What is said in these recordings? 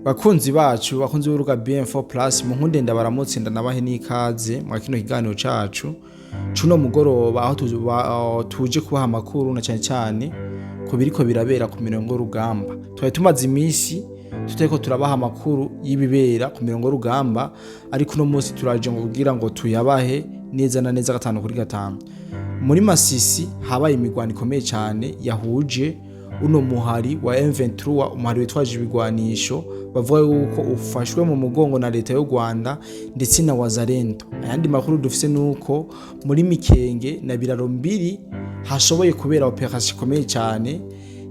Bakunzi bacu bakunzi b'uruga BM4 Plus mu nkunde ndabaramutse ndanabahe n'ikaze mu kino kiganiro cacu cuno mugoroba aho tuje kubaha amakuru na cyane ko biriko birabera ku mirongo rugamba. Twari tumaze imisi tuteko turabaha amakuru y'ibibera ku mirongo rugamba, ariko no munsi turaje ngo kugira ngo tuyabahe neza na neza gatanu kuri gatanu. Muri Masisi habaye imigwano ikomeye cyane yahuje uno muhari wa M23, umuhari witwaje ibigwanisho bavuga yuko ufashwe mu mugongo na leta y'u Rwanda ndetse na wazalendo. Ayandi makuru dufise nuko muri Mikenge na Biraro mbiri hashoboye kubera operation ikomeye cyane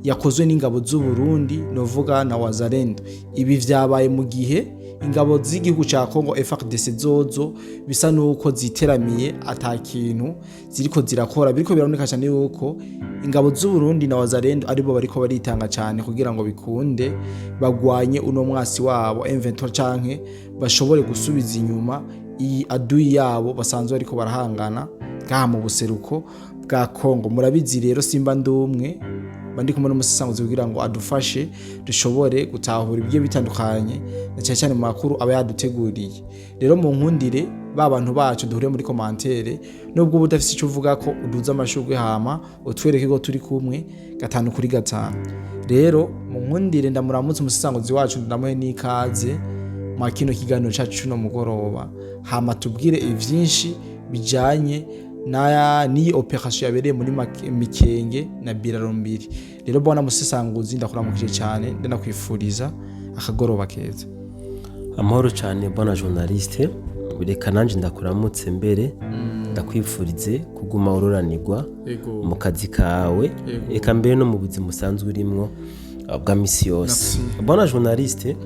yakozwe n'ingabo z'u Burundi novuga na wazalendo. Ibi vyabaye mu gihe ingabo z'igihugu ca Kongo FARDC zozo bisa nuko ziteramiye atakintu ziriko zirakora, biriko biraboneka cyane yuko ingabo z'u Burundi na wazalendo aribo bariko baritanga cyane kugira ngo bikunde bagwanye uno mwasi wabo M23 canke bashobore gusubiza inyuma iyi adui yabo basanzwe ariko barahangana gaha mu buseruko bwa Kongo. Murabizi rero simba ndumwe bandi kumwe n'umusisanguzi kugira ngo adufashe dushobore gutahura ibyo bitandukanye na cyane mu makuru aba yaduteguriye. Rero mu nkundire babantu bacu duhure muri commentaire, nubwo budafise ico uvuga ko uduza amashugwe hama utwereke ko turi kumwe gatanu kuri gatanu. Rero mu nkundire ndamuramutse umusisanguzi wacu ndamuhe n'ikaze mu kino kiganiro cacu no mugoroba, hama tubwire ivyinshi bijanye ni operation yabereye muri Mikenge na Biraro mbiri. Rero bona musisanguzi ndakuramukije cyane ndanakwifuriza akagoroba keza. Amahoro cyane bona journaliste, bireka nanje ndakuramutse mbere ndakwifurize kuguma uroranirwa mu kazi kawe eka mbere no mu buzima musanzwe urimwo bwa misi yose. Bona journaliste,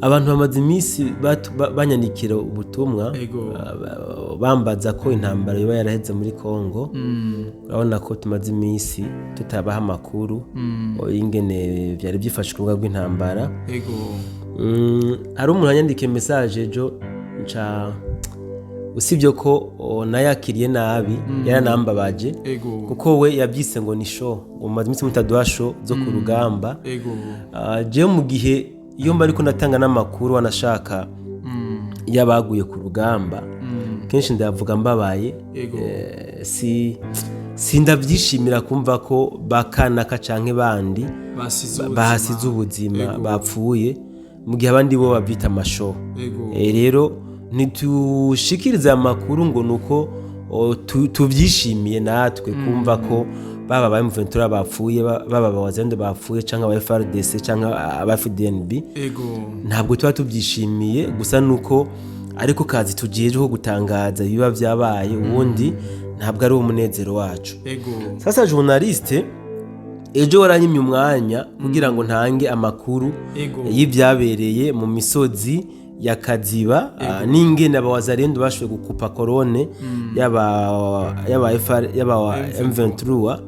abantu bamaze imisi banyanikira ubutumwa bambaza ko intambara yoba yaraheze muri Kongo. Urabona ko tumaze imisi tutabaha amakuru ingene byari byifashe ku bwa intambara. Hari umuntu yandika message ejo usibye ko nayakiriye nabi yaranambabaje kuko we yabyise ngo ni show, umaze imisi mutaduha show zo ku rugamba. Je mu gihe iyo mba ariko natanga n'amakuru wanashaka yabaguye ku rugamba kenshi ndavuga mbabaye, si ndabyishimira kumva ko bakanaka canke bandi bahasize ubuzima bapfuye mu gihe abandi bo babyita amasho. Rero ntitushikiriza amakuru ngo nuko tubyishimiye natwe kumva ko baba ba M23 bapfuye, baba abazende bapfuye canke aba FARDC canke aba FDNB. Ntabwo tuba tubyishimiye, gusa nuko ariko kazi tugiye ko gutangaza biba byabaye, ubundi ntabwo ari umunezero wacu. Sasa journaliste, ejo waranyimye umwanya kugira ngo ntange amakuru y'ibyabereye mu misozi ya Kaziba n'ingene abawazalendo bashoboye gukupa korone yaba M23.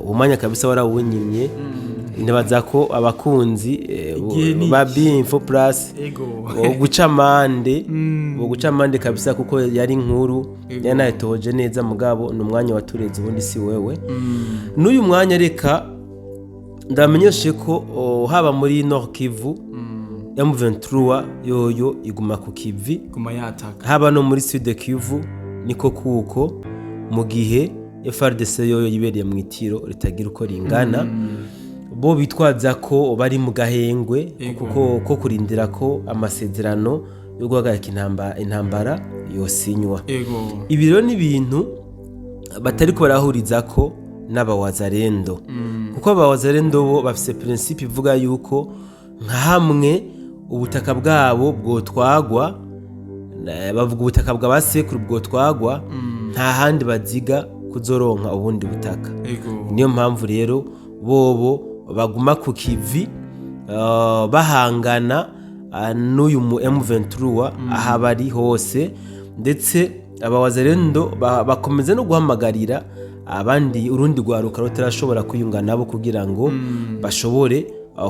Umanya kabisa warawunyimye, ndabaza ko abakunzi ba BM4 Plus guca amande kabisa kuko yari inkuru yanayitoje neza, mugabo n'umwanya watureze ubundi si wewe. N'uyu mwanya reka ndamenyeshe ko haba muri Nord Kivu M23 yoyo iguma ku kivi, haba no muri Sud Kivu niko kuko, mu gihe FARDC yoyo yibereye mu itiro ritagira uko ringana. Bo bitwaza ko bari mu gahengwe ko kurindira ko amasezerano yo guhagarika intambara yosinywa. Ibi rero ni ibintu batari ko barahuriza ko n'abawazalendo, kuko abawazalendo bo bafise principe ivuga yuko nka hamwe ubutaka bwabo bwotwagwa, bavuga ubutaka bw'abasekuru bwotwagwa, nta handi baziga kuzoronka ubundi butaka. Niyo mpamvu rero bobo baguma ku kivi bahangana n'uyu mu M23 aha bari hose, ndetse abawazalendo bakomeza no guhamagarira abandi urundi rwaruka rutarashobora kwiyunga nabo kugira ngo bashobore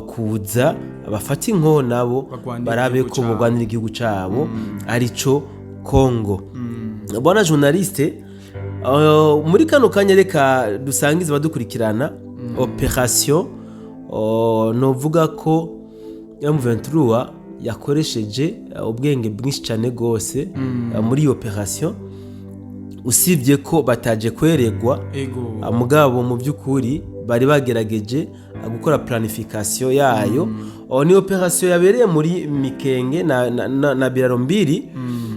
kuza abafata inko nabo barabe ko bugwanira igihugu cabo arico Kongo. Bona journaliste, muri kano kanya reka dusangize badukurikirana operation novuga ko M23 yakoresheje ubwenge bwinshi cyane gose muri iyo operation, usibye ko bataje kweregwa mugabo mu by'ukuri bari bagerageje gukora planification yayo. Ni operation yabereye muri Mikenge na biraro mbiri,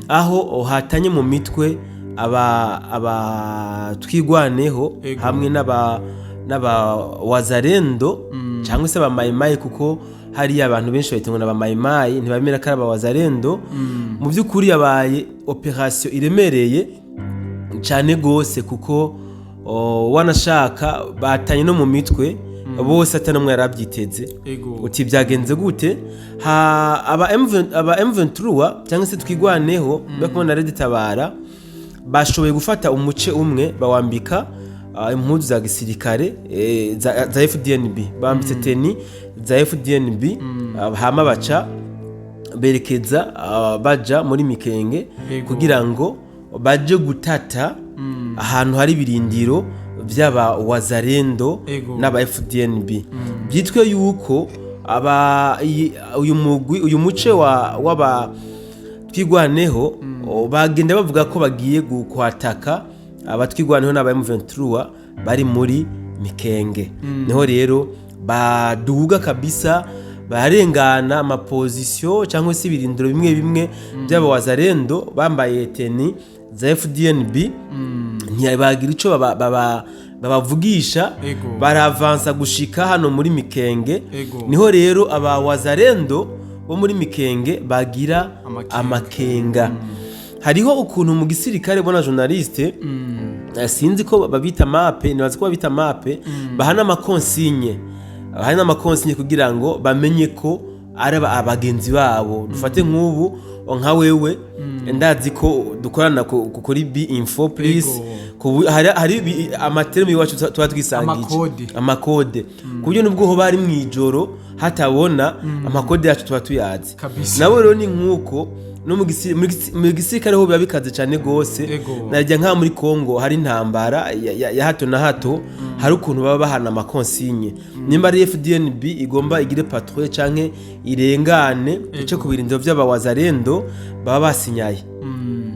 aho hatanye mu mitwe aba twigwaneho hamwe n'aba wazarendo cyangwa se aba mayimayi, kuko hari abantu benshi bayitunga n'aba mayimayi ntibamera ko ari aba wazarendo. Mu by'ukuri yabaye operation iremereye cyane gose, kuko wanashaka batanye no mu mitwe bose atanamwe yarabyiteze. Uti byagenze gute? Aba M23 cyangwa se twigwaneho bakubona Red Tabara bashoboye gufata umuce umwe bawambika impuzu za gisirikare za FDNB, bambitse teni za FDNB, hama baca berekeza baja muri Mikenge kugira ngo baje gutata ahantu hari birindiro by'aba wazarendo n'aba FDNB. Byitwe yuko uyu muce w'aba twigwaneho bagenda bavuga ko bagiye kwataka abatwigwaneho n'aba M23 bari muri Mikenge. Niho rero baduga kabisa, barengana amapozisiyo cyangwa se ibirindiro bimwe bimwe by'aba wazarendo bambaye teni za FDNB, ntibagira ico babavugisha, baravansa gushika hano muri Mikenge. Niho rero aba wazarendo bo muri Mikenge bagira amakenga. Hariho ukuntu mu gisirikare bona journaliste sinzi ko babita mape, nibaza ko babita mape, bahana amakonsigne kugira ngo bamenye ko ari abagenzi babo. Dufate nk'ubu nka wewe ndazi ko dukorana kuri B info please, hari amaterme yacu tuba twisangije amakode kubyo nubwo ho bari mwijoro hatabona amakode yacu tuba tuyazi. Nawe rero ni nkuko no mu gisirikare ho biba bikaze cyane gose. Najya nka muri Kongo hari intambara ya hato na hato, hari ukuntu baba bahana amakonsigne, nimba ari FDNB igomba igire patrouille canke irengane ice ku birindiro by'aba wazarendo baba basinyaye,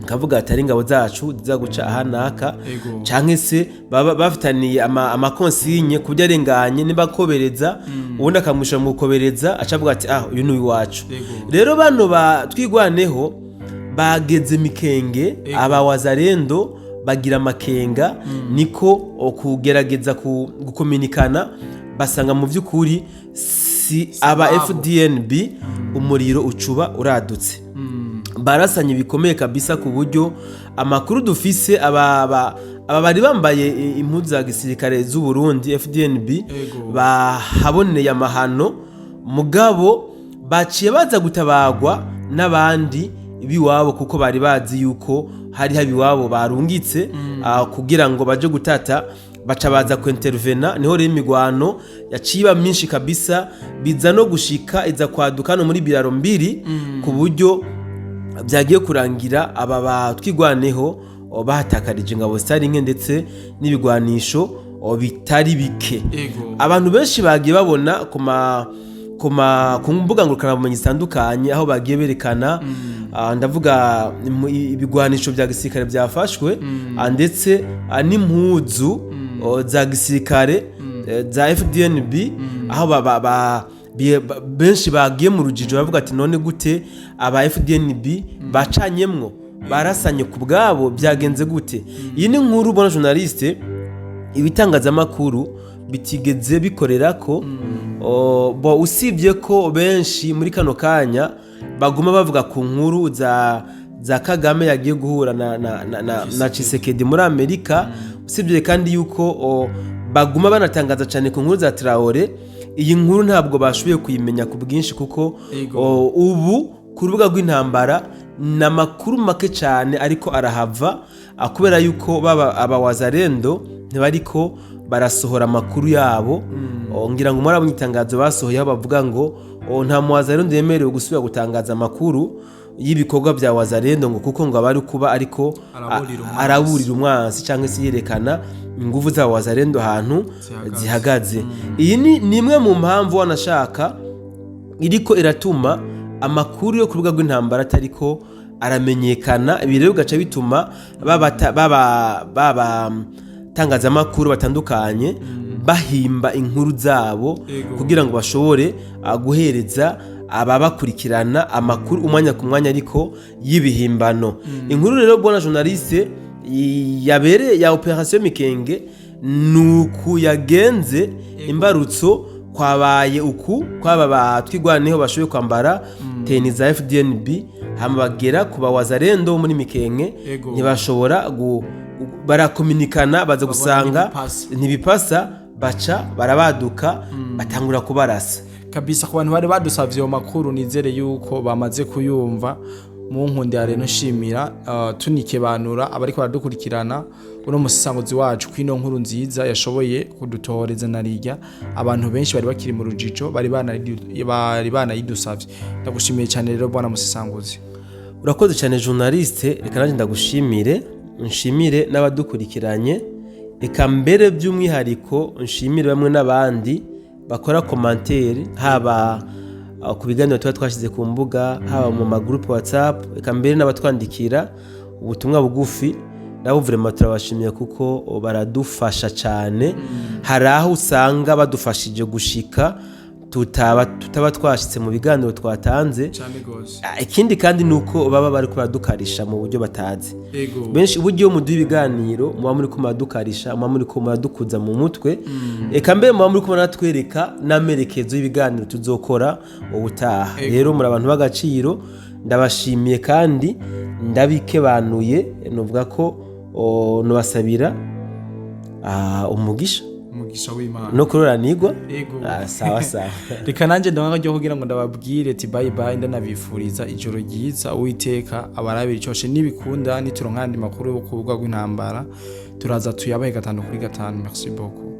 kavuga atari ingabo zacu ziza guca ahanaka canke se baba bafitaniye amakonsigne kubyo arenganye, nimba kobereza ubundi akamusha mu kobereza acavuga ati uyu ni uwacu. Rero bano batwigwaneho bageze Mikenge, aba wazarendo bagira amakenga, niko kugerageza gukominikana, basanga mu by'ukuri si aba FDNB, umuriro ucuba uradutse. Barasanye bikomeye kabisa, ku buryo amakuru dufise aba bari bambaye impuzu za gisirikare z'u Burundi FDNB bahaboneye amahano, mugabo baciye baza gutabagwa n'abandi biwabo, kuko bari bazi yuko hari habiwabo barungitse kugira ngo baje gutata, baca baza ku intervena. Niho rero imigwano yaciba minshi kabisa, biza no gushika iza kwaduka no muri biraro mbiri, ku buryo byagiye kurangira aba batwigwaneho bahatakarije ingabo zitari nke ndetse n'ibigwanisho bitari bike. Abantu benshi bagiye babona ku mbuga ngurukanabumenyi zitandukanye, aho bagiye berekana ndavuga ibigwanisho bya gisirikare byafashwe ndetse n'impuzu za gisirikare za FDNB, aho benshi bagiye mu rujijo bavuga ati none gute aba FDNB bacanyemwo, barasanye ku bwabo, byagenze gute? Iyi ni nkuru bona journaliste ibitangazamakuru bitigeze bikorera ko usibye ko benshi muri kano kanya baguma bavuga ku nkuru za Kagame yagiye guhura na Tshisekedi muri Amerika, usibye kandi yuko baguma banatangaza cyane ku nkuru za Traore. Iyi nkuru ntabwo bashoboye kuyimenya ku bwinshi, kuko ubu ku rubuga rw'intambara n'amakuru make cyane ariko arahava, kubera yuko baba abawazarendo ntibariko barasohora amakuru yabo. Ngira ngo muri abanyitangazo basohoye aho bavuga ngo nta muwazarendo yemerewe gusubira gutangaza amakuru y'ibikorwa bya wazarendo, ngo kuko ngo abari kuba ariko araburira umwansi cyangwa se yerekana ingufu za wazarendo ahantu zihagaze. Iyi ni imwe mu mpamvu wanashaka iriko iratuma amakuru yo ku rubuga rw'intambara atariko aramenyekana. Ibi rero bigaca bituma batangazamakuru batandukanye bahimba inkuru zabo kugira ngo bashobore guhereza ababakurikirana amakuru umwanya ku mwanya ariko y'ibihimbano. Inkuru rero bona journaliste yabereye ya operation Mikenge nuku yagenze imbarutso kwabaye uku kwaba batwigwaneho bashoboye kwambara teni za FDNB hama bagera kuba wazarendo muri Mikenge ntibashobora barakominikana baza gusanga ntibipasa baca barabaduka batangura kubarasa kabisa. Ku bantu bari badusavye ayo makuru nizere yuko bamaze kuyumva mu nkunde ya reno shimira tunikebanura abariko baradukurikirana uno musisanguzi wacu kwino nkuru nziza yashoboye kudutoreza narirya abantu benshi bari bakiri mu rujijo bari banayidusavye. Ndagushimiye cyane rero bwana musisanguzi. Urakoze cyane journaliste, reka nanje ndagushimire, nshimire n'abadukurikiranye, eka mbere by'umwihariko nshimire bamwe n'abandi bakora commentaire haba ku biganiro tuba twashize ku mbuga, haba mu magroupe WhatsApp, eka mbere n'abatwandikira ubutumwa bugufi. Nabo vraiment turabashimiye kuko baradufasha cyane. Hari aho usanga badufashije gushika tutaba twashitse mu biganiro twatanze. Ikindi kandi nuko baba bari kubadukarisha mu buryo batazi. Benshi uburyo mu ibiganiro muba muri kumadukarisha, muba muri kumadukuza mu mutwe. Eka mbere muba muri kumanatwereka n'amerekezo y'ibiganiro tuzokora ubutaha. Rero muri abantu b'agaciro ndabashimiye kandi ndabikebanuye, nuvuga ko nubasabira umugisha w'Imana no kuroranirwa. Sawa sawa. Reka nanje ndanga ryo kugira ngo ndababwire ati bye bye, ndanabifuriza ijoro ryiza. Uwiteka abarabira cyoshe nibikunda nituronkandi makuru yo kuvuga rw'intambara turaza tuyabaye 5 kuri 5. Merci beaucoup.